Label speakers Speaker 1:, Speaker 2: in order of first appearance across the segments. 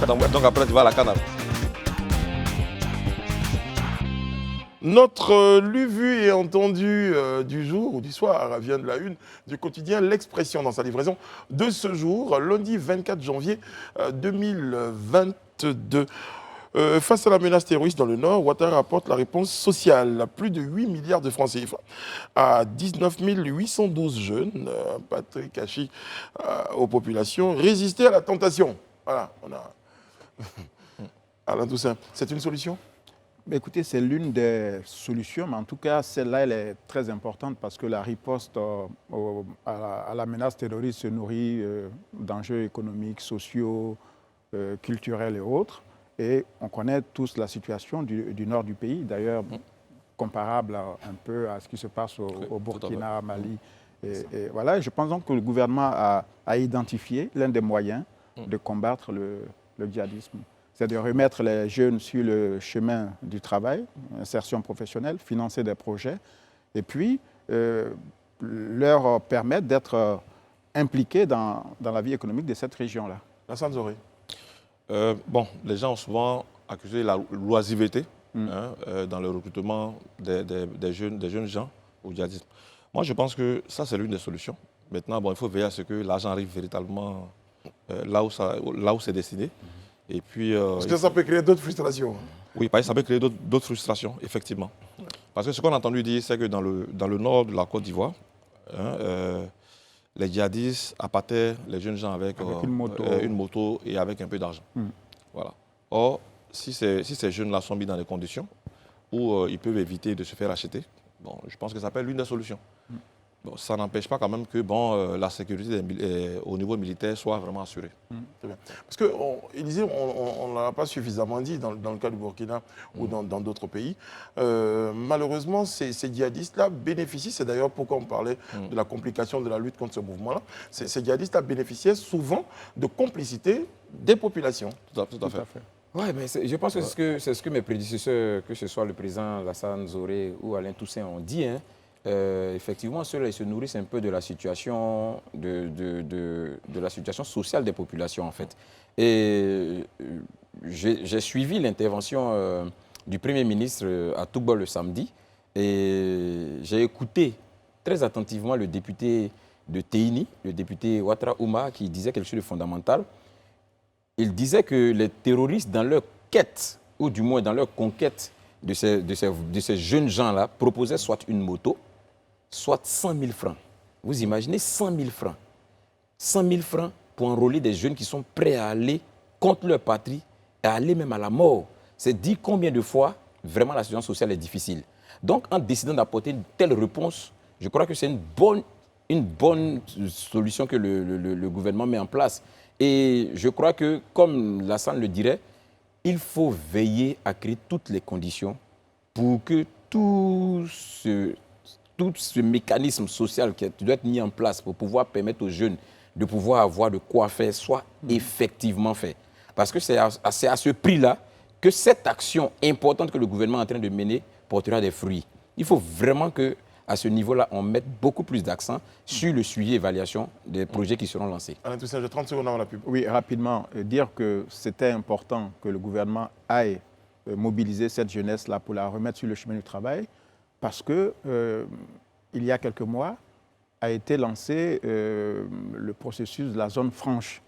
Speaker 1: Donc après, tu vas à la Canale.
Speaker 2: Notre lu, vu et entendu du jour ou du soir vient de la une du quotidien L'Expression dans sa livraison de ce jour, lundi 24 janvier 2022. Face à la menace terroriste dans le Nord, Ouattara apporte la réponse sociale. Plus de 8 milliards de francs CFA à 19 812 jeunes, Patrick Hachi, aux populations, résister à la tentation. Voilà, on a... Alain Toussaint, c'est une solution ?
Speaker 3: Écoutez, c'est l'une des solutions, mais en tout cas, celle-là, elle est très importante parce que la riposte à la menace terroriste se nourrit d'enjeux économiques, sociaux, culturels et autres. Et on connaît tous la situation du nord du pays, d'ailleurs comparable un peu à ce qui se passe au Burkina, Mali. Et voilà, je pense donc que le gouvernement a identifié l'un des moyens de combattre le djihadisme. C'est de remettre les jeunes sur le chemin du travail, insertion professionnelle, financer des projets, et puis leur permettre d'être impliqués dans la vie économique de cette région-là.
Speaker 2: Lassane Zoré.
Speaker 1: Bon, les gens ont souvent accusé la loisiveté dans le recrutement des jeunes gens au djihadisme. Moi, je pense que ça, c'est l'une des solutions. Maintenant, bon, il faut veiller à ce que l'argent arrive véritablement là où c'est destiné. Et puis,
Speaker 2: parce que ça peut créer d'autres frustrations.
Speaker 1: Oui, ça peut créer d'autres frustrations, effectivement. Parce que ce qu'on a entendu dire, c'est que dans le nord de la Côte d'Ivoire, les djihadistes appâtaient les jeunes gens avec une moto et avec un peu d'argent. Voilà. Or, si ces jeunes-là sont mis dans des conditions où ils peuvent éviter de se faire acheter, bon, je pense que ça peut être l'une des solutions. Bon, ça n'empêche pas quand même que la sécurité au niveau militaire soit vraiment assurée.
Speaker 2: Très bien. Parce que, Élisée, on ne l'a pas suffisamment dit dans le cas du Burkina ou dans d'autres pays. Malheureusement, ces djihadistes-là bénéficient, c'est d'ailleurs pourquoi on parlait de la complication de la lutte contre ce mouvement-là, ces djihadistes-là bénéficiaient souvent de complicité des populations.
Speaker 1: Tout à fait.
Speaker 4: Oui, mais je pense que c'est ce que mes prédécesseurs, que ce soit le président Lassane Zoré ou Alain Toussaint, ont dit. Effectivement, ceux-là, ils se nourrissent un peu de la situation, de la situation sociale des populations, en fait. Et j'ai suivi l'intervention du Premier ministre à Toubou le samedi et j'ai écouté très attentivement le député de Teini, le député Ouattara Ouma, qui disait quelque chose de fondamental. Il disait que les terroristes, dans leur quête, ou du moins dans leur conquête de ces jeunes gens-là, proposaient soit une moto, soit 100 000 francs. Vous imaginez 100 000 francs. 100 000 francs pour enrôler des jeunes qui sont prêts à aller contre leur patrie et à aller même à la mort. C'est dire combien de fois, vraiment, la situation sociale est difficile. Donc, en décidant d'apporter une telle réponse, je crois que c'est une bonne solution que le gouvernement met en place. Et je crois que, comme Lassane le dirait, il faut veiller à créer toutes les conditions pour que tout ce mécanisme social qui doit être mis en place pour pouvoir permettre aux jeunes de pouvoir avoir de quoi faire soit effectivement fait. Parce que c'est à ce prix-là que cette action importante que le gouvernement est en train de mener portera des fruits. Il faut vraiment qu'à ce niveau-là, on mette beaucoup plus d'accent sur le suivi et évaluation des projets qui seront lancés.
Speaker 2: Alain Toussaint, j'ai 30 secondes avant la pub.
Speaker 3: Oui, rapidement, dire que c'était important que le gouvernement aille mobiliser cette jeunesse-là pour la remettre sur le chemin du travail, parce que il y a quelques mois a été lancé le processus de la zone franche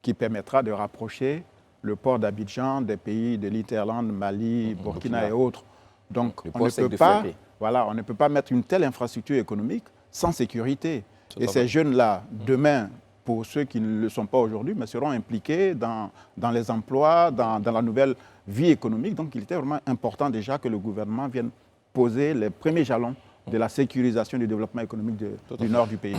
Speaker 3: qui permettra de rapprocher le port d'Abidjan des pays de l'Hinterland, Mali, Burkina et autres. Donc on ne peut pas mettre une telle infrastructure économique sans sécurité. Et ces jeunes-là, demain, pour ceux qui ne le sont pas aujourd'hui, mais seront impliqués dans les emplois, dans la nouvelle vie économique. Donc il était vraiment important déjà que le gouvernement vienne poser les premiers jalons de la sécurisation du développement économique du nord du pays.